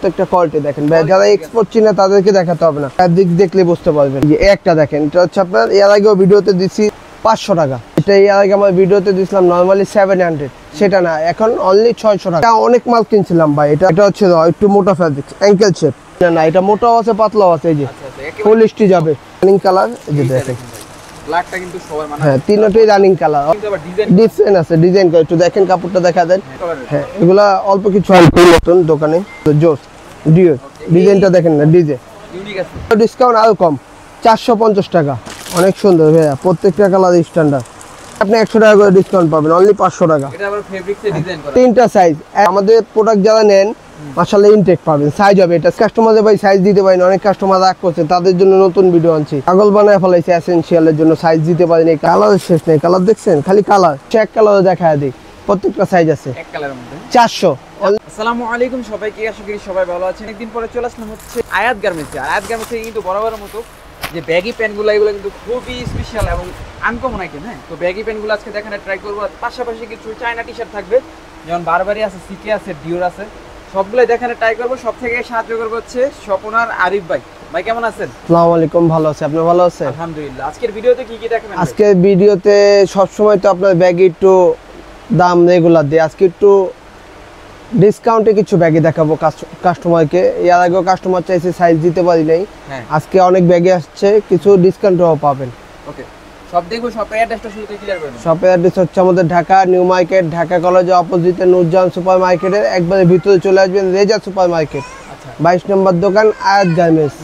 প্রত্যেকটা কোয়ালিটি দেখেন ভাই, যারা এক্সপোর্ট চিনে তাদেরকে দেখাতে হবে না, ফ্যাব্রিক দেখলে বুঝতে পারবেন। যে একটা দেখেন, এটা হচ্ছে আপনার এর আগেও ভিডিওতে দিচ্ছি 500 টাকা, এটা এর আগে আমার ভিডিওতে দিছিলাম নরমালি 700, সেটা না, এখন অনলি 600 টাকা। অনেক মাল কিনছিলাম ভাই, এটা হচ্ছে একটু মোটা ফ্যাব্রিক, অ্যাঙ্কেল শেপ, না এটা মোটাও আছে পাতলাও আছে। এই যে ফুল স্টিচ যাবে, রানিং কালার, এই যে দেখেন ব্ল্যাকটা কিন্তু সবার মানে হ্যাঁ তিনটাই রানিং কালার, ডিজাইন আছে, ডিজাইন করে একটু দেখেন, কাপড়টা দেখা দেন। হ্যাঁ এগুলা অল্প কিছু নতুন দোকানে জোস ডিও ডিজাইনটা দেখেন না, ডিজে ইউনিক আছে, ডিসকাউন্ট আরো কম 450 টাকা। অনেক সুন্দর ভাইয়া, প্রত্যেকটা কালার স্ট্যান্ডার্ড, আপনি 100 টাকা করে ডিসকাউন্ট পাবেন, অনলি 500 টাকা। এটা আবার ফেব্রিক্সে ডিজাইন করা, তিনটা সাইজ, আমাদের প্রোডাক্ট যারা নেন মাশাআল্লাহ ইনটেক পাবেন, সাইজ হবে এটা। কাস্টমারদের ভাই সাইজ দিতে পারেন, অনেক কাস্টমার রাগ করছে, তাদের জন্য নতুন ভিডিও আনছি, পাগল বানায় ফেলাইছে এসেনশিয়ালের জন্য, সাইজ দিতে পারেন। এই কালার শেষ নেই, কালার দেখছেন, খালি কালার চেক কালার দেখায় দিই, প্রত্যেকটা সাইজ আছে এক কালারের মধ্যে 400। আসসালামু আলাইকুম সবাইকে, আশা করি সবাই ভালো আছেন। একদিন পরে চলে আসলাম হচ্ছে আয়াত গার্মেন্টসে। আয়াত গার্মেন্টসে কিন্তু বরাবরের মতো যে ব্যাগি প্যান্টগুলো, এগুলো কিন্তু খুবই স্পেশাল এবং আনকমন আইটেম। হ্যাঁ, তো ব্যাগি প্যান্টগুলো আজকে দেখানো ট্রাই করবো, পাশাপাশি কিছু চায়না টি শার্ট থাকবে, যেমন বারবারি আছে, সিকে আছে, ডিওর আছে, সবগুলোই দেখানো ট্রাই করবো। সব থেকে সাহায্য করবো হচ্ছে স্বপনার আরিফ ভাই। ভাই কেমন আছেন? আসসালামু আলাইকুম, ভালো আছি, আপনি ভালো আছেন? আলহামদুলিল্লাহ। আজকের ভিডিওতে কি কি দেখাবেন? আজকের ভিডিওতে সবসময় তো আপনার ব্যাগে একটু দাম রেগুলার দিই, আজকে একটু ডিসকাউন্টে কিছু ব্যাগে দেখাবো কাস্টমারকে। এর আগেও কাস্টমার চাইছে, সাইজ দিতে পারি নাই, আজকে অনেক ব্যাগে আসছে, কিছু ডিসকাউন্টও পাবেন। ওকে, সব দেখবো। শপের অ্যাড্রেসটা শুরুতে ক্লিয়ার করবেন। শপের অ্যাড্রেস হচ্ছে আমাদের ঢাকা নিউ মার্কেট, ঢাকা কলেজের অপোজিটে নূরজাহান সুপার মার্কেটের একবারে ভিতরে চলে আসবেন, রেজা সুপার মার্কেট, 22 নম্বর দোকান, আয়াত গার্মেন্টস।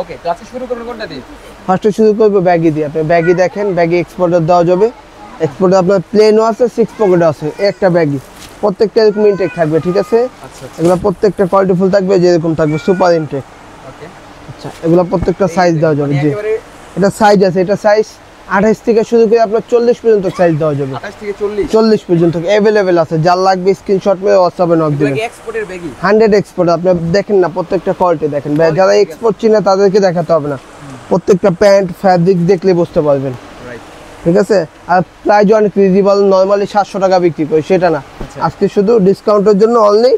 ওকে, তো আজকে শুরু করবেন কোনটা দিয়ে? ফার্স্টে শুরু করবো ব্যাগি দিয়ে। আপনি ব্যাগি দেখেন, ব্যাগি এক্সপোর্টার দেওয়া যাবে, এক্সপোর্টার আপনার প্লেনও আছে, 6 পকেটও আছে, একটা ব্যাগি, প্রত্যেকটা এরকম ইনটেক থাকবে, ঠিক আছে? এগুলো প্রত্যেকটা কোয়ালিটি ফুল থাকবে, যেরকম থাকবে সুপার ইনটেক। ওকে, আচ্ছা, এগুলো প্রত্যেকটা সাইজ দেওয়া যাবে। জি, এটা সাইজ আছে, এটা সাইজ 28 থেকে শুরু করে আপনার 40 পর্যন্ত সাইজ দেওয়া যাবে। 28 থেকে 40 পর্যন্ত अवेलेबल আছে, যার লাগবে স্ক্রিনশট মেরে WhatsApp-এ নক দিবেন। এগুলো এক্সপোর্টের ব্যাগই, 100 এক্সপোর্ট। আপনি দেখেন না, প্রত্যেকটা কোয়ালিটি দেখেন ভাই, যারা এক্সপোর্ট চিনে তাদেরকে দেখাতে হবে না, প্রত্যেকটা প্যান্ট ফ্যাব্রিক দেখলে বুঝতে পারবেন, ঠিক আছে? আর প্রাইস অনেক রিজনেবল, নরমালি 700 টাকা বিক্রি করি, সেটা না, আজকে শুধু ডিসকাউন্টের জন্য অনলি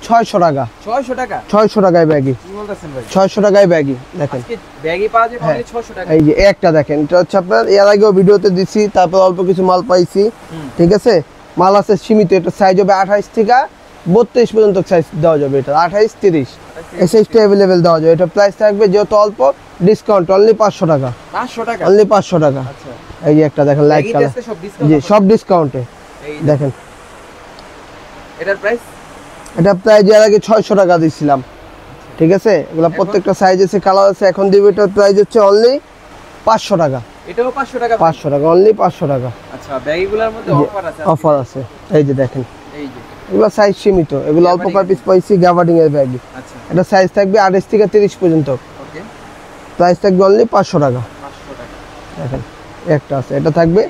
600 টাকা। 600 টাকা? 600 টাকায় ব্যাগি। কি বলতেছেন ভাই? 600 টাকায় ব্যাগি দেখেন, আজকে ব্যাগই পাওয়া যাবে অনলি 600 টাকা। এই যে একটা দেখেন, এটা হচ্ছে আপনার এর আগেও ভিডিওতে দিছি, তারপর অল্প কিছু মাল পাইছি, ঠিক আছে? মাল আছে সীমিত, এটা সাইজ হবে 28 থেকে 32 পর্যন্ত সাইজ দেওয়া যাবে, এটা 28 30 এই সাইজটা अवेलेबल দেওয়া যাবে। এটা প্রাইস থাকবে যেহেতু অল্প, ডিসকাউন্ট অনলি 500 টাকা। 500 টাকা? অনলি 500 টাকা। আচ্ছা, এই যে একটা দেখেন লাইট কালার, জি সব ডিসকাউন্টে দেখেন। এটার প্রাইস? এটা প্রাইস এর আগে 600 টাকা দিছিলাম, ঠিক আছে? এগুলা প্রত্যেকটা সাইজ আছে, কালার আছে, এখন দিব এটার প্রাইস হচ্ছে অনলি 500 টাকা। এটাও 500 টাকা? 500 টাকা, অনলি 500 টাকা। আচ্ছা, ব্যাগগুলোর মধ্যে অফার আছে? অফার আছে, এই যে দেখেন, এই যে এগুলো সাইজ সীমিত, এগুলো অল্প কয় পিস পাইছি, গাভার্ডিং এর ব্যাগ। আচ্ছা, এটা সাইজ থাকবে 28 থেকে 30 পর্যন্ত, ওকে, প্রাইস থাকবে অনলি 500 টাকা। 500 টাকা দেখেন একটা আছে, এটা থাকবে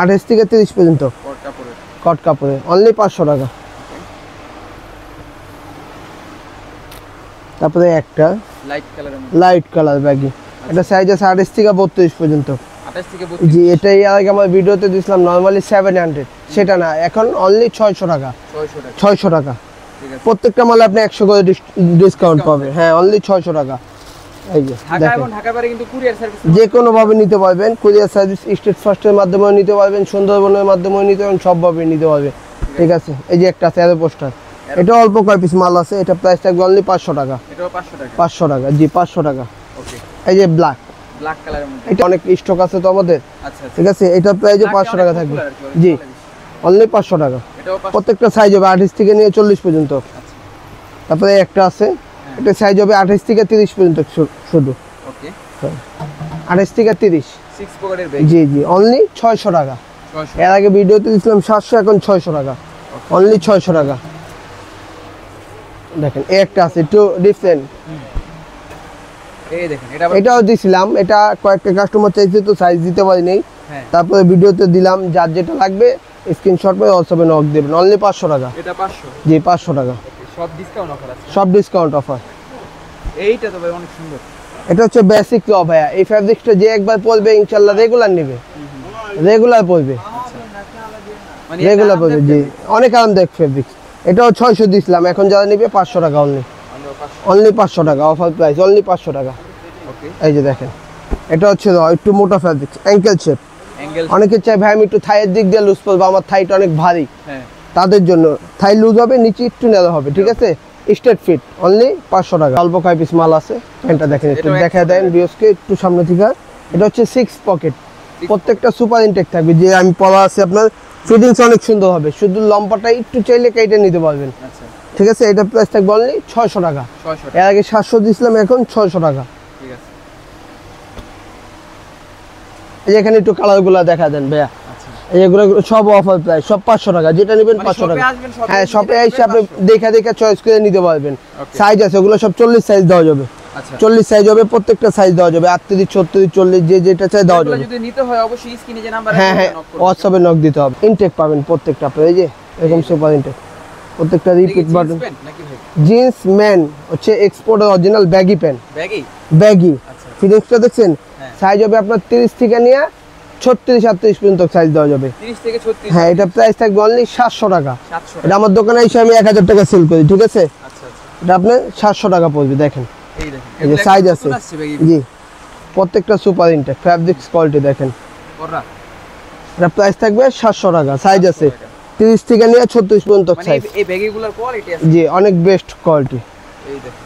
28 থেকে 30 পর্যন্ত, কট কাপড়ে, অনলি 500 টাকা। তারপরে একটা লাইট কালার ব্যাগি, এটা সাইজ আছে 28 থেকে 32 পর্যন্ত। 28 থেকে 32? জি, এটাই আগে আমার ভিডিওতে দিছিলাম নরমালি 700, সেটা না, এখন অনলি 600 টাকা। 600 টাকা, ঠিক আছে। প্রত্যেকটা মালে আপনি 100 করে ডিসকাউন্ট পাবেন। হ্যাঁ, অনলি 600 টাকা। এই যে ঢাকা এবং ঢাকা বাইরে কিন্তু কুরিয়ার সার্ভিস যে কোনো ভাবে নিতে পারবেন, কুরিয়ার সার্ভিস স্টেট ফার্স্টের মাধ্যমেও নিতে পারবেন, সুন্দরবনের মাধ্যমেও নিতে পারবেন, সব ভাবে নিতে পারবেন, ঠিক আছে? এই যে একটা আছে এরো পোস্টার, এটা অল্প কয় পিস মাল আছে, এটা প্রাইস থাকবে অনলি 500 টাকা। এটাও 500 টাকা? 500 টাকা, জি 500 টাকা। ওকে, এই যে ব্ল্যাক কালারের মধ্যে, এটা অনেক স্টক আছে তো আমাদের, আচ্ছা, ঠিক আছে? এটা প্রাইসও 500 টাকা থাকবে, জি অনলি 500 টাকা। এটাও 500? প্রত্যেকটা সাইজ হবে 28 থেকে নিয়ে 40 পর্যন্ত। তারপরে একটা আছে, এটা সাইজ হবে 28 থেকে 30 পর্যন্ত শুধু, ওকে, 28 থেকে 30, 6 পকেটের ব্যাগ, জি জি অনলি 600 টাকা। এর আগে ভিডিওতে দিয়েছিলাম 700, এখন 600 টাকা, অনলি 600 টাকা। দেখেন এই একটা আছে একটু ডিফারেন্ট, এই দেখেন, এটাও দিছিলাম, এটা কয়েকটা কাস্টমার চাইছে তো সাইজ দিতে পারি নাই, তারপরে ভিডিওতে দিলাম, যার যেটা লাগবে স্ক্রিনশট করে WhatsApp-এ নক দিবেন, অনলি 500 টাকা। এটা 500? জি 500 টাকা, সব ডিসকাউন্ট অফার আছে? সব ডিসকাউন্ট অফার। এইটা তো ভাই অনেক সুন্দর, এটা হচ্ছে বেসিক র ভাইয়া, এই ফ্যাব্রিকটা যে একবার পরবে ইনশাআল্লাহ রেগুলার নেবে, রেগুলার পরবে, মানে রেগুলার পরবে, জি অনেক আরামদায়ক ফ্যাব্রিক। এটাও 600 দিছিলাম, এখন যারা নিবে 500 টাকা অনলি, অনলি 500 টাকা অফার প্রাইস, অনলি 500 টাকা। ওকে, এই যে দেখেন, এটা হচ্ছে একটু মোটা ফ্যাব্রিক, অ্যাঙ্কেল শেপ। অ্যাঙ্গেল, অনেকে চাই ভাই আমি একটু থাইয়ের দিক দিয়ে লুজ করবো, আমার থাইটা অনেক ভারী, হ্যাঁ তাদের জন্য থাই লুজ হবে, নিচে একটু নেওয়া হবে, ঠিক আছে? স্ট্রেট ফিট, অনলি 500 টাকা। অল্প কয় পিস মাল আছে, প্যান্টটা দেখেন একটু এটাও দেখা দেন বিয়সকে একটু সামনে থেকে। এটা হচ্ছে 6 পকেট, প্রত্যেকটা সুপার ইনটেক থাকবে, যে আমি পরা আছে আপনার ফিটিংস অনেক সুন্দর হবে, শুধু লম্বাটা একটু চাইলে কেটে নিতে পারবেন, আচ্ছা ঠিক আছে? এটা প্রাইস থাকবে অনলি 600 টাকা। 600 এর আগে 700 দিয়েছিলাম, এখন 600 টাকা। ঠিক আছে, এই যে এখানে একটু কালারগুলো দেখা দেন ভাইয়া, আচ্ছা এগুলো সব অফার প্রাইস, সব 500 টাকা, যেটা নেবেন মানে 500 শপে টাকা। আসবেন, শপে হ্যাঁ, এসে শপে যেটা এসে আপনি নেবেন দেখে দেখে চয়েস করে নিতে পারবেন। Okay. সাইজ আছে, ওগুলো সব 40 সাইজ দেওয়া যাবে, 500 আচ্ছা 40 সাইজ হবে, প্রত্যেকটা সাইজ দেওয়া যাবে, 38, 36, 40, যে যেটা চাই দেওয়া এগুলো যাবে। যদি নিতে হয় অবশ্যই স্ক্রিনে যে নাম্বার হ্যাঁ হ্যাঁ, হোয়াটসঅ্যাপে নক দিতে হবে। ইনটেক পাবেন প্রত্যেকটা আপনার, এই যে এরকম সুপার ইনটেক, প্রত্যেকটা রিপিট বাটন। নাকি ভাই জিন্স ম্যান হচ্ছে এক্সপোর্টের অরিজিনাল ব্যাগি প্যান্ট, ব্যাগই, ব্যাগি আচ্ছা ফিটিংসটা দেখছেন, হ্যাঁ। সাইজ হবে আপনার 30 থেকে নিয়ে 36, 38 পর্যন্ত সাইজ দেওয়া যাবে। 30 থেকে 36, হ্যাঁ, এটা প্রাইস থাকবে অনলি 700 টাকা। 700 এটা আমার দোকানে এসে আমি 1000 টাকা সেল করি, ঠিক আছে? আচ্ছা আচ্ছা, এটা আপনার 700 টাকা পড়বে। দেখেন এই দেখেন এই যে এগুলো সাইজ একদম আছে, নতুন আসছে ব্যাগই, জি প্রত্যেকটা সুপার ইনটেক ফ্যাব্রিক্স কোয়ালিটি দেখেন। ওরা এটা প্রাইস থাকবে 700 টাকা, সাইজ 700 আছে টাকা। 30 থেকে নিয়ে 36 পর্যন্ত মানে সাইজ, এই ব্যাগিগুলোর কোয়ালিটি আছে, জি অনেক বেস্ট কোয়ালিটি। এই দেখেন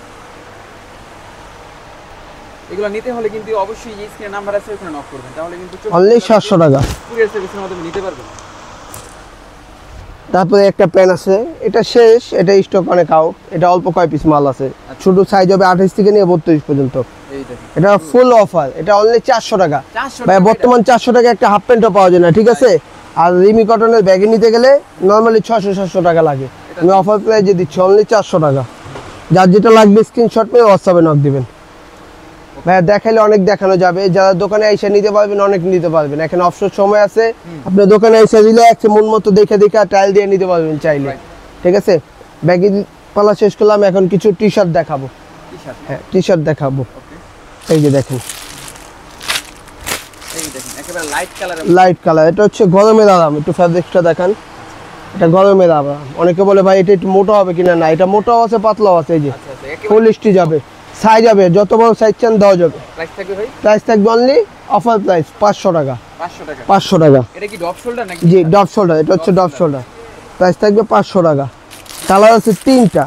এগুলো নিতে হলে কিন্তু অবশ্যই এই স্ক্রিনে নাম্বার আছে, ওখানে নক করবেন, তাহলে কিন্তু অনলি 700 টাকা। কুরিয়ার সার্ভিসের মাধ্যমে নিতে পারবেন। তারপরে একটা প্যান আছে, এটা শেষ, এটা স্টক অনেক আউট, এটা অল্প কয় পিস মাল আছে, ছোট সাইজ হবে 28 থেকে নিয়ে 32 পর্যন্ত। এই দেখেন এটা ফুল অফার, এটা অনলি 400 টাকা। 400 ভাই টাকা বর্তমান 400 টাকা একটা হাফ প্যান্টও পাওয়া যায় না, ঠিক আছে? আর রিমি কটনের ব্যাগে নিতে গেলে নর্মালি 600-700 টাকা লাগে, আমি অফার প্রাইজে দিচ্ছি অনলি 400 টাকা। যার যেটা লাগবে স্ক্রিনশট মেরে হোয়াটসঅ্যাপে নক দিবেন। ভাই দেখাইলে অনেক দেখানো যাবে, যারা দোকানে এসে নিতে পারবেন অনেক নিতে পারবেন, এখন অবসর সময় আছে, আপনার দোকানে এসে রিল্যাক্স মন মতো দেখে দেখে ট্রায়াল দিয়ে নিতে পারবেন চাইলে, ঠিক আছে? ব্যাগি পালা শেষ করলাম, এখন কিছু টি শার্ট দেখাবো। টি-শার্ট, হ্যাঁ, টি শার্ট দেখাবো। ওকে এই যে দেখেন এই দেখেন একেবারে লাইট কালারের, লাইট কালার, এটা হচ্ছে গরমের আরাম। একটু ফ্যাব্রিক্সটা দেখান, এটা গরমের আরাম। অনেকে বলে ভাই এটা একটু মোটা হবে কিনা, না এটা মোটাও আছে পাতলাও আছে, এই যে আচ্ছা আচ্ছা একেবারে ফুল স্টিচ যাবে, সাইজ হবে যত বড় সাইজ চান দেওয়া যাবে। প্রাইস থাকবে ভাই প্রাইস থাকবে অনলি অফার প্রাইস 500 টাকা, 500 টাকা। 500 টাকা। এটা কি ডপ শোল্ডার নাকি? জি ডপ শোল্ডার, এটা হচ্ছে ডপ শোল্ডার, প্রাইস থাকবে 500 টাকা। কালার আছে 3টা,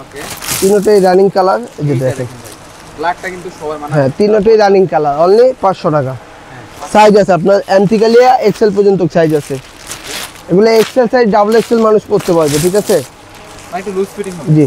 ওকে, তিনটাই রানিং কালার, এই যে এইটা দেখেন। দেখেন ভাই, ব্ল্যাকটা কিন্তু সবার মানা, হ্যাঁ, তিনটাই রানিং কালার, অনলি 500 টাকা। হ্যাঁ সাইজ আছে আপনার অ্যান্টিকালিয়া এক্সেল পর্যন্ত সাইজ আছে, এগুলো এক্সেল সাইজ, ডাবল এক্সেল মানুষ পড়তে পারবে, ঠিক আছে? মানে একটু লুজ ফিটিং হবে। জি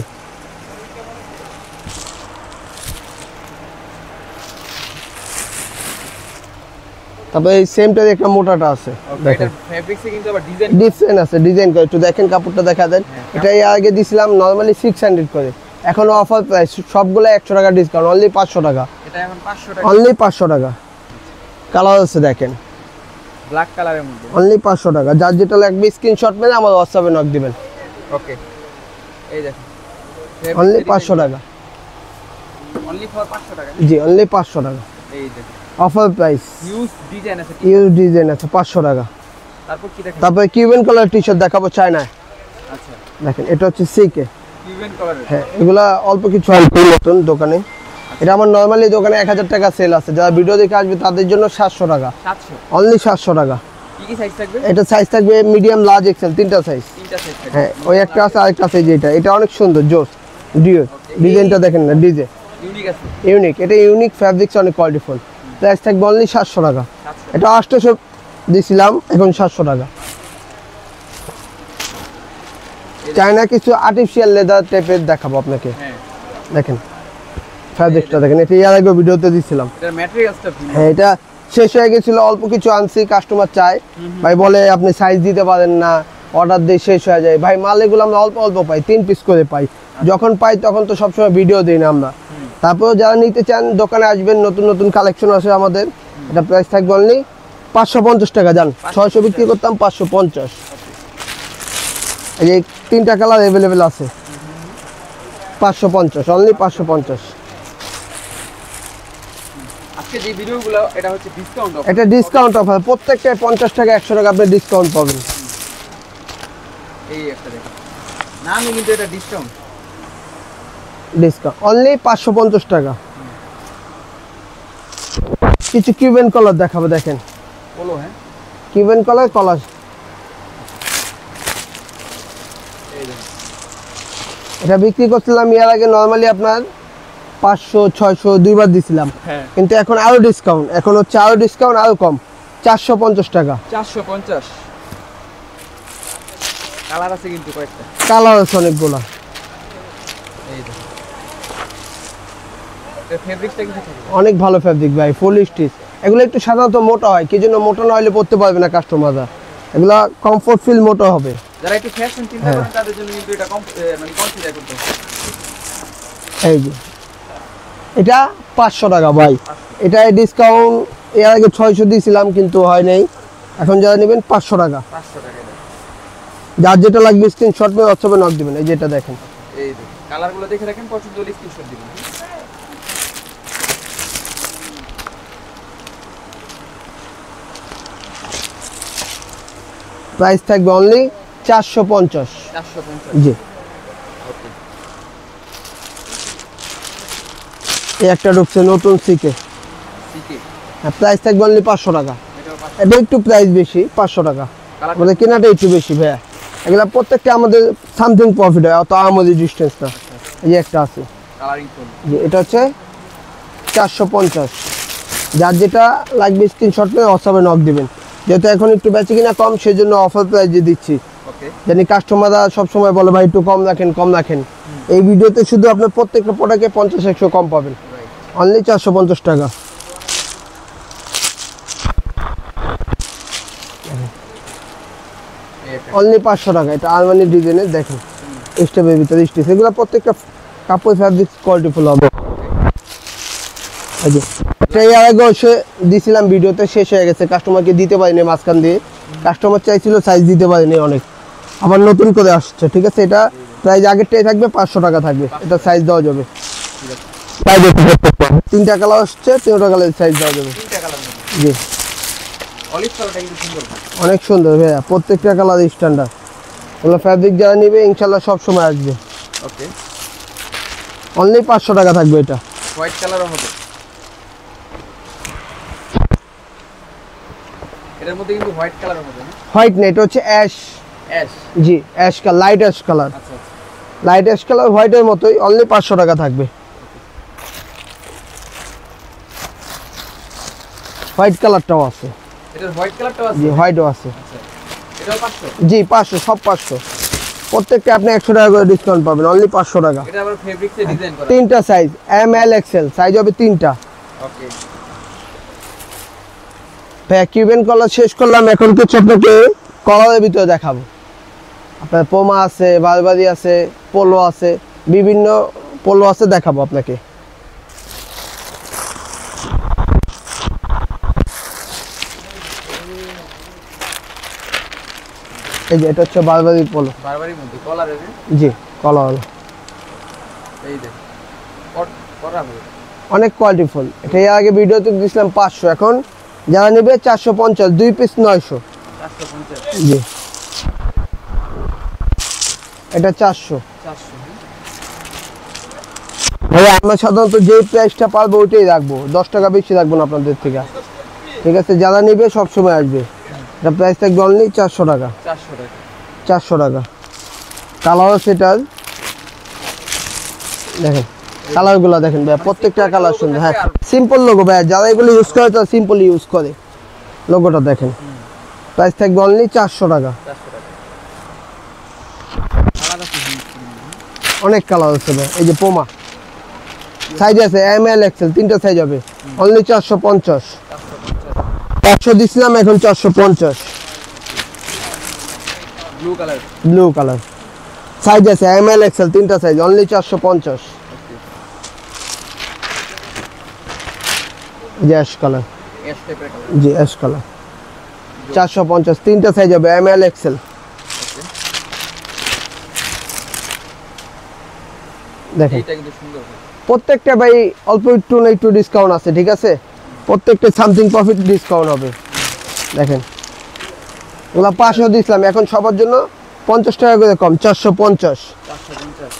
তারপরে এই সেমটার একটা মোটাটা আছে, ওকে, দেখেন এটা ফেব্রিক্সে কিন্তু আবার ডিজাইন, ডিজাইন আছে, ডিজাইন করে একটু দেখেন, কাপড়টা দেখা দেন। এটা এর আগে দিছিলাম নরমালি 600 করে, এখন অফার প্রাইস সবগুলো 100 টাকা ডিসকাউন্ট, অনলি 500 টাকা, এটা এখন 500 টাকা, অনলি 500 টাকা। কালার আছে দেখেন, ব্ল্যাক কালারের মধ্যে, অনলি 500 টাকা। যার যেটা লাগবে স্ক্রিনশট মেরে আমার হোয়াটসঅ্যাপে নক দিবেন, ওকে এই দেখেন অনলি 500 টাকা। অনলি ফর 500 টাকা, জি অনলি 500 টাকা, এই দেখেন অফার প্রাইস। হিউজ ডিজাইন আছে, ইউজ ডিজাইন আছে 500 টাকা। তারপর কি দেখেন, তারপরে কিউবেন কালার টি শার্ট দেখাবো চায়নায়, আচ্ছা দেখেন এটা হচ্ছে সিকে। কিউবেন কালারের, হ্যাঁ, এগুলা অল্প কিছু অল্প নতুন দোকানে, এটা আমার নরমালি দোকানে 1000 টাকা সেল আছে, যারা ভিডিও দেখে আসবে তাদের জন্য 700 টাকা, 700। অনলি 700 টাকা। কি কি সাইজ থাকবে? এটা সাইজ থাকবে মিডিয়াম, লার্জ, এক্সেল, তিনটা সাইজ। তিনটা সাইজ থাকবে, হ্যাঁ, ওই একটা আছে, আরেকটা আছে, যেটা এটা অনেক সুন্দর জোস ডিও, ডিজাইনটা দেখেন না, ডিজে ইউনিক আছে, ইউনিক, এটা ইউনিক ফ্যাব্রিক্স, অনেক কোয়ালিটিফুল। প্রাইস থাকবে অনলি 700 টাকা। 700। এটা 800 দিছিলাম, এখন 700 টাকা। চায়না কিছু আর্টিফিশিয়াল লেদার টাইপের দেখাবো আপনাকে, হ্যাঁ দেখেন ফ্যাব্রিকটা দেখেন, এটা এর আগে ভিডিওতে দিছিলাম। এটার ম্যাটেরিয়ালসটা ভিন্ন, হ্যাঁ, এটা শেষ হয়ে গেছিল, অল্প কিছু আনছি, কাস্টমার চায়, ভাই বলে আপনি সাইজ দিতে পারেন না, অর্ডার দিয়ে শেষ হয়ে যায়। ভাই মাল এগুলো আমরা অল্প অল্প পাই, 3 পিস করে পাই, যখন পাই তখন তো সবসময় ভিডিও দিই না আমরা। তারপর যারা নিতে চান দোকানে আসবেন, নতুন নতুন কালেকশন আছে আমাদের। এটা প্রাইস থাকবে অনলি 550 টাকা। যান 600 বিক্রি করতাম, 550। এই যে 3টা কালার অ্যাভেলেবেল আছে, 550, অনলি 550। আজকে যে ভিডিওগুলো এটা হচ্ছে ডিসকাউন্ট অফার, এটা ডিসকাউন্ট অফার, প্রত্যেকটায় 50 টাকা 100 টাকা আপনি ডিসকাউন্ট পাবেন। এই একটা দেখেন নামই কিন্তু এটা ডিসকাউন্ট অনলি 550 টাকা। কিছু কিউবেন কলার দেখাবো, দেখেন বলো। হ্যাঁ, কিউবেন কলার এটা বিক্রি করছিলাম এর আগে নরমালি আপনার 500 600 দুইবার দিছিলাম, হ্যাঁ, কিন্তু এখন আরো ডিসকাউন্ট, এখন হচ্ছে আরো ডিসকাউন্ট আরো কম, 450 টাকা। 450। কালার আছে কিন্তু কয়েকটা, কালার আছে অনেকগুলা। এই দেখো এর ফেব্রিক্সটা কিন্তু থাকে অনেক ভালো ফেব্রিক ভাই, ফুল স্টিচ। এগুলো একটু সাধারণত মোটা হয়, কি জন্য মোটা না হলে পরতে পারবে না কাস্টমাররা, এগুলা কমফোর্ট ফিল মোটা হবে। যারা একটু ফ্যাশন চিন্তা করেন তাদের জন্য কিন্তু এটা মানে কনসিডার করতে হবে। এই যে এটা 500 টাকা ভাই, এটা ডিসকাউন্ট এর আগে 600 দিয়েছিলাম কিন্তু হয় নাই, এখন যারা নেবেন 500 টাকা। 500 টাকা এটা। যার যেটা লাগবে স্ক্রিনশট মেরে হোয়াটসঅ্যাপে নক দিবেন। এই যেটা দেখেন, এই দেখুন কালারগুলো দেখে রাখেন, পছন্দ হলে স্ক্রিনশট দিবেন। প্রাইস থাকবে অনলি 450। 450। জি, ওকে। এই একটা ঢুকছে নতুন সিকে, সিকে প্রাইস থাকবে অনলি 500 টাকা। এটাও 500। এটা একটু প্রাইস বেশি, 500 টাকা। কালার আমাদের কেনাটা একটু বেশি ভাইয়া, এগুলা প্রত্যেকটা আমাদের সামথিং প্রফিট হয়, অত আমাদের ডিস্টেন্স না। এই যে একটা আছে, কালারিং ফুল। যে এটা হচ্ছে 450। যার যেটা লাগবে স্ক্রিনশট নিয়ে হোয়াটসঅ্যাপে নক দিবেন। যেহেতু এখন একটু বেচে কিনা কম, সেই জন্য অফার প্রাইজে দিচ্ছি, ওকে। জানি কাস্টমাররা সবসময় বলে ভাই একটু কম রাখেন। এই ভিডিওতে শুধু আপনার প্রত্যেকটা প্রোডাক্টে 50-100 কম পাবেন, রাইট। অনলি 450 টাকা। এই একটা অনলি 500 টাকা। এটা আরমানি ডিজাইনের, দেখেন স্টেপের ভিতরে স্টিচ, এগুলো প্রত্যেকটা কাপড় ফ্যাব্রিক কোয়ালিটি ফুল হবে। এই যে এটা এর আগে এসে দিছিলাম, ভিডিওতে শেষ হয়ে গেছে, কাস্টমারকে দিতে পারিনি মাঝখান দিয়ে, কাস্টমার চাইছিল সাইজ দিতে পারিনি অনেক, আবার নতুন করে আসছে। ঠিক আছে, এটা প্রাইস আগেরটাই থাকবে, 500 টাকা থাকবে, এটা সাইজ দেওয়া যাবে। তিনটা কালার আসছে, তিনটা কালার সাইজ দেওয়া যাবে। তিনটা কালার মধ্যে জি, অলিভ কালারটা কিন্তু সুন্দর। অনেক সুন্দর ভাইয়া, প্রত্যেকটা কালার স্ট্যান্ডার্ড। এগুলো ফ্যাব্রিক যারা নিবে ইনশাল্লাহ সব সময় আসবে। ওকে। অনলি 500 টাকা থাকবে এটা। হোয়াইট কালারও হবে, এটার মধ্যে কিন্তু হোয়াইট কালারও হবে না? হোয়াইট না, এটা হচ্ছে অ্যাশ। অ্যাশ। জি, ash colour, light ash colour, আচ্ছা আচ্ছা। লাইট অ্যাশ কালার হোয়াইটের মতোই, অনলি 500 টাকা থাকবে। হোয়াইট কালারটাও আছে। এটার হোয়াইট কালারটাও আছে? জি, হোয়াইটও আছে। আচ্ছা, এটাও 500? জি, 500, সব 500। প্রত্যেকটা আপনি 100 টাকা করে ডিসকাউন্ট পাবেন, অনলি 500 টাকা। এটা আবার ফেব্রিক্সে ডিজাইন করা? তিনটা size, M L XL size হবে তিনটা। ওকে। কিউবেন কলার শেষ করলাম, এখন কিছু আপনাকে কলারের ভিতরে দেখাবো। আপনার পোমা আছে, বারবারি আছে, পোলো আছে, বিভিন্ন পোলো আছে, দেখাবো আপনাকে। এই যে এটা হচ্ছে বারবারি পোলো। বারবারির মধ্যে কলারের? জি, কলার এই দেখ করা হবে, অনেক কোয়ালিটিফুল। এটা এর আগে ভিডিওতে দিয়েছিলাম 500, এখন যারা নেবে 450, 2 পিস 900। 450? জি, এটা 400। 400? ভাইয়া আমরা সাধারণত যে প্রাইসটা পারবো ওইটাই রাখবো, 10 টাকা বেশি রাখবো না আপনাদের থেকে। ঠিক আছে, যারা নেবে সব সময় আসবে। এটা প্রাইস থাকবে অনলি 400 টাকা। 400 টাকা। 400 টাকা। কালার সেটার দেখেন, কালারগুলো দেখেন ভাইয়া, প্রত্যেকটা কালার সুন্দর। হ্যাঁ, সিম্পল লোগো ভাইয়া, যারা এগুলো ইউজ করে তারা সিম্পল ইউজ করে। লোগোটা দেখেন, প্রাইস থাকবে অনলি 400 টাকা। 400 টাকা। কালার আছে? অনেক কালার আছে ভাই। এই যে পোমা সাইজ আছে, এম এল এক্সেল, তিনটা সাইজ হবে, অনলি 450। 100 দিছিলাম, এখন 450। Blue colour? Blue colour size আছে, এম এল এক্সেল, তিনটা সাইজ, অনলি 450। যে অ্যাশ কালার, অ্যাশ টাইপের কালার? জি অ্যাশ কালার, 450, তিনটা সাইজ হবে, এম এল এক্সেল। দেখেন এটা কিন্তু সুন্দর। প্রত্যেকটা ভাই অল্প একটু না একটু ডিসকাউন্ট আছে, ঠিক আছে, প্রত্যেকটা সামথিং প্রফিট ডিসকাউন্ট হবে। দেখেন ওগুলা 500 দিছিলাম, এখন সবার জন্য 50 টাকা করে কম, 450। 450।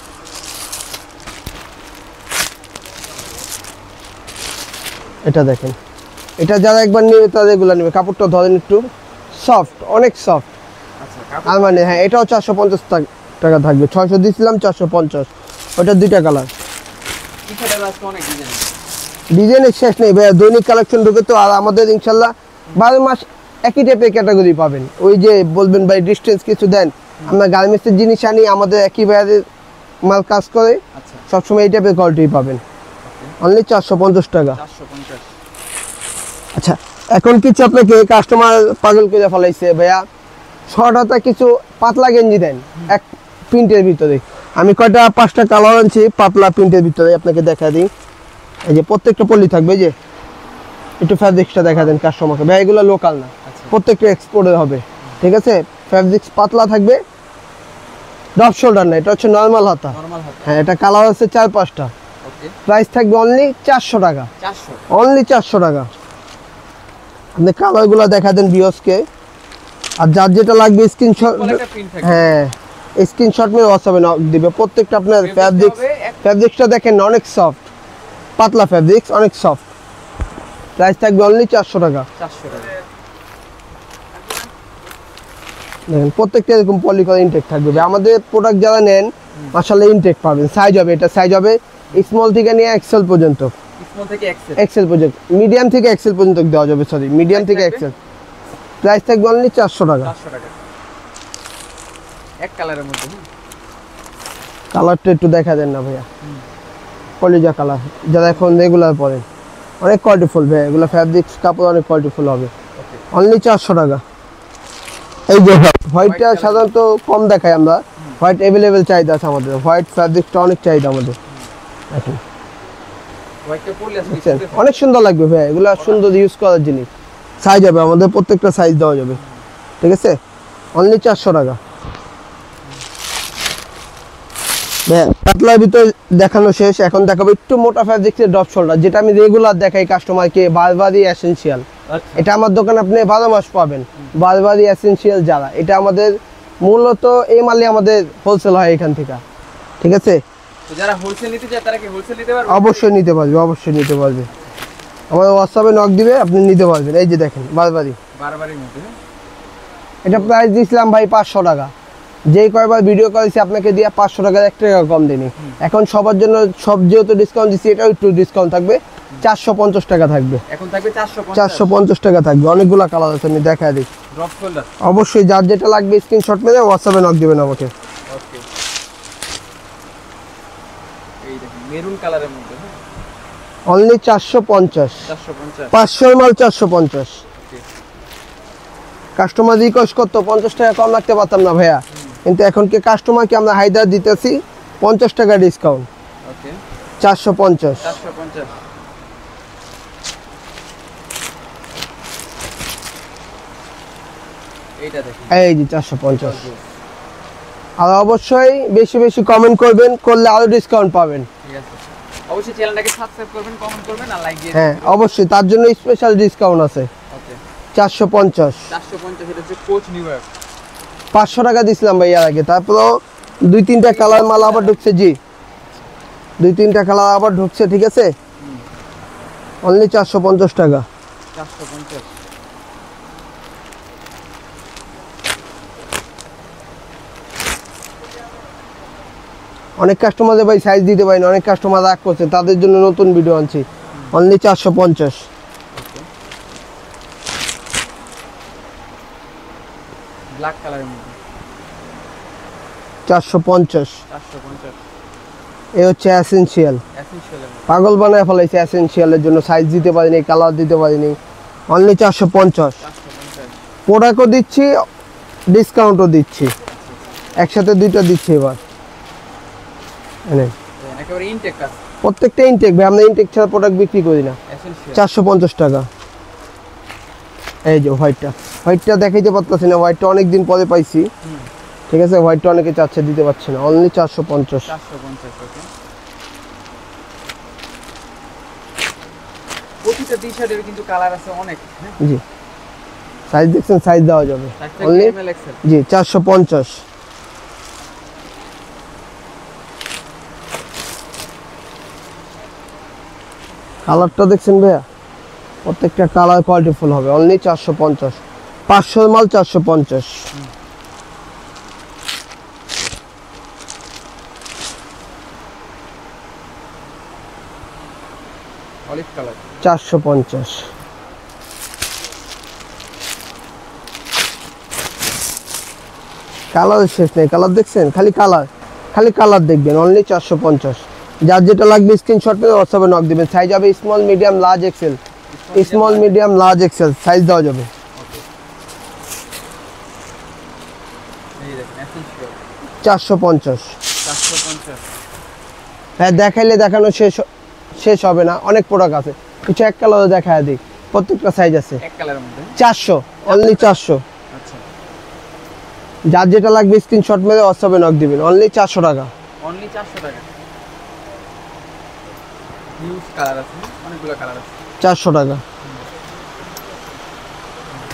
এটা দেখেন, এটা যারা একবার নেবে তাদের এগুলো নেবে। কাপড়টা ধরেন একটু সফট, অনেক সফট। আচ্ছা আর মানে হ্যাঁ, এটাও 450 টাকা থাকবে। 600 দিয়েছিলাম, 450। ওটা দুইটা কালার। টি-শার্টের আজকে অনেক ডিজাইন। ডিজাইনের শেষ নেই ভাইয়া, দৈনিক কালেকশন ঢুকে তো। আর আমাদের ইনশাল্লাহ 12 মাস একই টাইপের ক্যাটাগরি পাবেন। ওই যে বলবেন ভাই ডিস্টেন্স কিছু দেন, আমরা গার্মেন্টসের জিনিস আনি, আমাদের একই ভাইয়াদের মাল কাজ করে, আচ্ছা সবসময় এই টাইপের কোয়ালিটি পাবেন। অনলি 450 টাকা। 450। আচ্ছা, এখন কিছু আপনাকে কাস্টমার পাগল করে ফেলাইছে ভাইয়া, শর্ট হাতা কিছু পাতলা গেঞ্জি দেন এক প্রিন্টের ভিতরে। আমি কয়টা 5টা কালার আনছি পাতলা প্রিন্টের ভিতরে, আপনাকে দেখা দিই। এই যে প্রত্যেকটা পলি থাকবে, এই যে একটু ফ্যাব্রিক্সটা দেখা দেন কাস্টমারকে ভাই, এগুলো লোকাল না, আচ্ছা প্রত্যেকটা এক্সপোর্টের হবে। ঠিক আছে, ফ্যাব্রিক্স পাতলা থাকবে, ড্রপ শোল্ডার না, এটা হচ্ছে নর্মাল হাতা। নরমাল হাতা। হ্যাঁ, এটা কালার আছে 4-5টা। ওকে প্রাইস থাকবে অনলি 400 টাকা। 400। অনলি 400 টাকা। আপনি কালারগুলো দেখা দেন ভিউয়ার্সকে, আর যার যেটা লাগবে স্ক্রিনশট, বলে একটা প্রিন্ট থাকে। হ্যাঁ স্ক্রিনশট মেরে হোয়াটসঅ্যাপে দিবে। প্রত্যেকটা আপনার ফ্যাব্রিক্সটা দেখেন অনেক সফট, পাতলা ফ্যাব্রিক্স, অনেক সফট। প্রাইস থাকবে অনলি 400 টাকা। 400 টাকা। দেখেন প্রত্যেকটা এরকম পলি করা ইনটেক থাকবে। আমাদের প্রোডাক্ট যারা নেন মাশাআল্লাহ ইনটেক পাবেন। সাইজ হবে, এটা সাইজ হবে স্মল থেকে নিয়ে এক্সেল পর্যন্ত। স্মল থেকে এক্সেল। এক্সেল পর্যন্ত, মিডিয়াম থেকে এক্সেল পর্যন্ত দেওয়া যাবে, সরি মিডিয়াম থেকে এক্সেল। প্রাইস থাকবে অনলি 400 টাকা। 400 টাকা। এক কালারের মধ্যে। কালারটা একটু দেখা দেন না ভাইয়া, কলিজা কালার, যারা এখন রেগুলার পরেন, অনেক কোয়ালিটিফুল ভাই এগুলো। ফ্যাব্রিক্স কাপড় অনেক কোয়ালিটিফুল হবে। অনলি 400 টাকা। এই যে হোয়াইটটা সাধারণত কম দেখাই আমরা, হোয়াইট অ্যাভেলেবেল চাহিদা আছে আমাদের। হোয়াইট ফ্যাব্রিকটা অনেক চাহিদা আমাদের। দেখেন হোয়াইটটা পরলে আছে বুঝছেন? অনেক সুন্দর লাগবে ভাই, এগুলো সুন্দর ইউজ করার জিনিস। সাইজ হবে আমাদের, প্রত্যেকটা সাইজ দেওয়া যাবে। ঠিক আছে, অনলি 400 টাকা। পাতলার ভিতর দেখানো শেষ, এখন দেখাবো একটু মোটা ফ্যাব্রিক্সের ড্রপ শোল্ডার, যেটা আমি রেগুলার দেখাই কাস্টমারকে, বারবারই এসেনশিয়াল। আচ্ছা এটা আমার দোকানে আপনি 12 মাস পাবেন, বারবারই এসেনশিয়াল যারা। এটা আমাদের মূলত এই মালে আমাদের হোলসেল হয় এখান থেকে। ঠিক আছে, তো যারা হোলসেল নিতে চায় তারা কি হোলসেল নিতে পারবে? অবশ্যই নিতে পারবে, অবশ্যই নিতে পারবে। আমাদের হোয়াটসঅ্যাপে নক দিবে, আপনি নিতে পারবেন। এই যে দেখেন বারবারই, বারবারই মধ্যে। এটা প্রাইস দিয়েছিলাম ভাই 500 টাকা। যেই কয়বার ভিডিও করেছি আপনাকে দিয়ে 500 টাকার 1 টাকা কম দিনি। এখন সবার জন্য সব যেহেতু ডিসকাউন্ট দিচ্ছি, এটাও একটু ডিসকাউন্ট থাকবে, 450 টাকা থাকবে। এখন থাকবে 450। 450 টাকা থাকবে। অনেকগুলো কালার আছে, আমি দেখা দিই। Drop shoulder. অবশ্যই যার যেটা লাগবে স্ক্রিনশট মেরে হোয়াটসঅ্যাপে নক দিবেন আমাকে। ওকে, এই দেখেন মেরুন কালারের মধ্যে। অনলি 450। 450। 500 মাল 450। ওকে, কাস্টমার রিকোয়েস্ট করতো 50 টাকা কম রাখতে পারতাম না ভাইয়া, কিন্তু এখন কি কাস্টমারকে আমরা হায়দার দিতেছি 50 টাকা ডিসকাউন্ট। ওকে 450। 450। এইটা দেখেন, এই যে 450। আর অবশ্যই বেশি বেশি কমেন্ট করবেন, করলে আরো ডিসকাউন্ট পাবেন। ঠিক আছে, অবশ্যই চ্যানেলটাকে সাবস্ক্রাইব করবেন, কমেন্ট করবেন আর লাইক দিয়ে হ্যাঁ অবশ্যই, তার জন্য স্পেশাল ডিসকাউন্ট আছে। ওকে 450। 450। এটা হচ্ছে কোচ নিউ ইয়র্ক। 500 টাকা দিছিলাম ভাই এর আগে, তারপরও 2-3টা কালার মাল আবার ঢুকছে। জি 2-3টা কালার আবার ঢুকছে। ঠিক আছে, অনলি 450 টাকা। 450। অনেক কাস্টমারদের ভাই সাইজ দিতে পারি না, অনেক কাস্টমার রাগ করছে, তাদের জন্য নতুন ভিডিও আনছি। অনলি 450। ব্ল্যাক কালারের মধ্যে 450। 450। এই হচ্ছে এসেনশিয়াল। এসেনশিয়ালের মধ্যে পাগল বানায় ফেলাইছে এসেনশিয়ালের জন্য, সাইজ দিতে পারিনি, কালার দিতে পারিনি। অনলি 450। 450। প্রোডাক্টও দিচ্ছি, ডিসকাউন্টও দিচ্ছি, একসাথে দুইটা দিচ্ছি এবার। এনে একেবারে ইনটেক কাজ, প্রত্যেকটা ইনটেক ভাই, আমরা ইনটেক ছাড়া প্রোডাক্ট বিক্রি করি না। এসেনশিয়াল 450 টাকা। এই যে হোয়াইটটা দেখাইতে পারতেছি না, হোয়াইটটা অনেকদিন পরে পাইছি। ঠিক আছে, হোয়াইটটা অনেকে চাচ্ছে, দিতে পারছে না। অনলি 450। 450। ওকে, প্রতিটা টি-শার্টের কিন্তু কালার আছে অনেক। হ্যাঁ, জি সাইজ দেখছেন, সাইজ দেওয়া যাবে। Only M L XL. জি 450। কালারটা দেখছেন ভাইয়া, প্রত্যেকটা কালার কোয়ালিটি ফুল হবে, অনলি 450, 500 মাল 450। Olive colour 450। কালার শেষ নেই, কালার দেখছেন, খালি কালার দেখবেন, অনলি 450। যার যেটা লাগবে স্ক্রিনশট নিয়ে হোয়াটসঅ্যাপে নক দিবেন। সাইজ হবে small, medium, large, XL. Small, medium, large, XL size দেওয়া যাবে। এই দেখেন এসেনশিয়াল 450। 450। হ্যাঁ, দেখাইলে দেখানো শেষ হবে না, অনেক প্রোডাক্ট আছে। কিছু এক কালারে দেখায় দিই, প্রত্যেকটা সাইজ আছে। এক কালারের মধ্যে 400, অনলি 400। আচ্ছা, যার যেটা লাগবে স্ক্রিনশট মেরে হোয়াটসঅ্যাপে নক দিবেন, অনলি 400 টাকা। অনলি 400 টাকা। হিউজ কালার আছে, অনেকগুলো কালার আছে। 400 টাকা।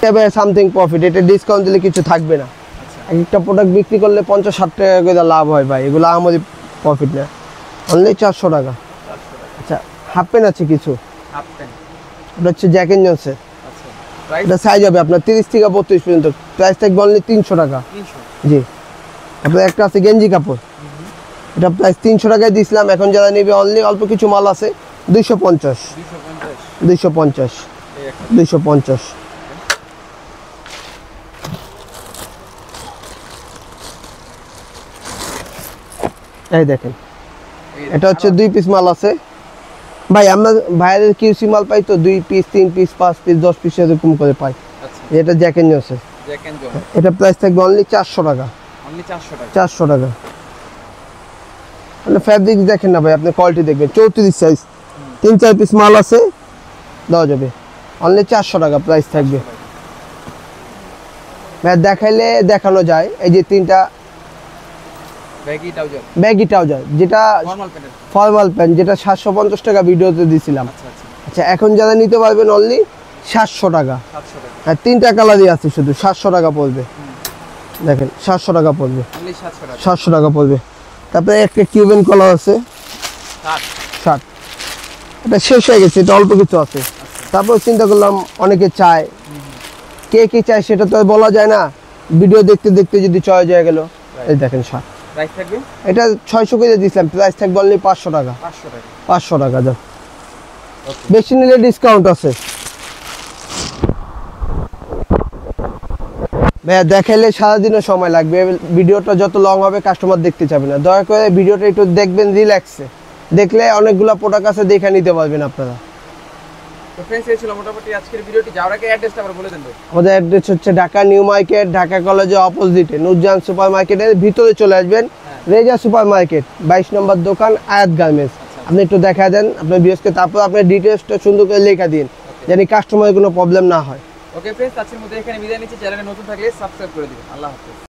এবার সামথিং প্রফিট, এটা ডিসকাউন্ট দিলে কিছু থাকবে না। আচ্ছা, একটা প্রোডাক্ট বিক্রি করলে 50-60 টাকা করে লাভ হয় ভাই, এগুলো আমাদের প্রফিট না। অনলি 400 টাকা। 400 টাকা। আচ্ছা, হাফ প্যান্ট আছে কিছু, হাফ প্যান্ট। এটা হচ্ছে জ্যাক এন্ড জনসের। আচ্ছা, প্রাইস এটা সাইজ হবে আপনার 30 থেকে 32 পর্যন্ত, প্রাইস থাকবে অনলি 300 টাকা। 300। জি। আপনার একটা আছে গেঞ্জি কাপড়, এটা প্রাইস 300 টাকায় দিয়েছিলাম, এখন যারা নেবে অনলি অল্প কিছু মাল আছে 250। 250। 250, এই একটা 250। এই দেখেন, এই এটা হচ্ছে 2 পিস মাল আছে ভাই। আমরা ভাইয়ের কিউসি মাল পাই তো 2 পিস, 3 পিস, 5 পিস, 10 পিস এরকম করে পাই। আচ্ছা, এটা জ্যাক এন্ড জনসের, জ্যাক এন্ড জন এটা প্রাইস থাকবে অনলি 400 টাকা। অনলি 400 টাকা। 400 টাকা। মানে ফ্যাব্রিক দেখেন না ভাই, আপনি কোয়ালিটি দেখবেন, 34 সাইজ, 3-4 পিস মাল আছে, দেওয়া যাবে অনলি 400 টাকা প্রাইস থাকবে। ভাই দেখাইলে দেখানো যায়, এই যে 3টা ব্যাগি ট্রাউজার, ব্যাগি ট্রাউজার, যেটা ফর্মাল প্যান্ট। ফর্মাল প্যান্ট, যেটা 750 টাকা ভিডিওতে দিয়েছিলাম। আচ্ছা আচ্ছা, আচ্ছা, এখন যারা নিতে পারবেন অনলি 700 টাকা। 700 টাকা। হ্যাঁ, 3টা কালারই আছে, শুধু 700 টাকা পড়বে। দেখেন 700 টাকা পড়বে, অনলি 700 টাকা। 700 টাকা পড়বে। তারপরে একটা কিউবেন কলার আছে 60। 60, এটা শেষ হয়ে গেছে, এটা অল্প কিছু আছে। তারপর চিন্তা করলাম অনেকে চায়, কে কি চায় সেটা তো আর বলা যায় না, ভিডিও দেখতে দেখতে যদি চয়েস হয়ে গেল। এই দেখেন 60, প্রাইস থাকবে এটা 600 করে দিয়েছিলাম, প্রাইস থাকবে অনলি 500 টাকা। 500 টাকা। 500 টাকা দাও, ওকে, বেশি নিলে ডিসকাউন্ট আছে। ভাইয়া দেখাইলে সারাদিনও সময় লাগবে, ভিডিওটা যত লং হবে কাস্টমার দেখতে চাবে না। দয়া করে ভিডিওটা একটু দেখবেন রিল্যাক্সে, দেখলে অনেকগুলো প্রোডাক্ট আছে দেখে নিতে পারবেন আপনারা। তো ফ্রেন্ডস, এই ছিল মোটামুটি আজকের ভিডিওটি। যাওয়ার আগে অ্যাড্রেসটা আবার বলে দেন ভাই। আমাদের অ্যাড্রেস হচ্ছে ঢাকা নিউ মার্কেট, ঢাকা কলেজের অপোজিটে নুরজাহান সুপার মার্কেটের ভিতরে চলে আসবেন, রেজা সুপার মার্কেট 22 নম্বর দোকান, আয়াত গার্মেন্টস। আপনি একটু দেখা দেন আপনার বিএসকে, তারপর আপনার ডিটেলসটা সুন্দর করে লেখা দিন, জানি কাস্টমারের কোনো প্রবলেম না হয়। ওকে ফ্রেন্ডস, আজকের মধ্যে এখানে বিদায় নিচ্ছি। চ্যানেলে নতুন থাকলে সাবস্ক্রাইব করে দিবেন। আল্লাহ হাফেজ।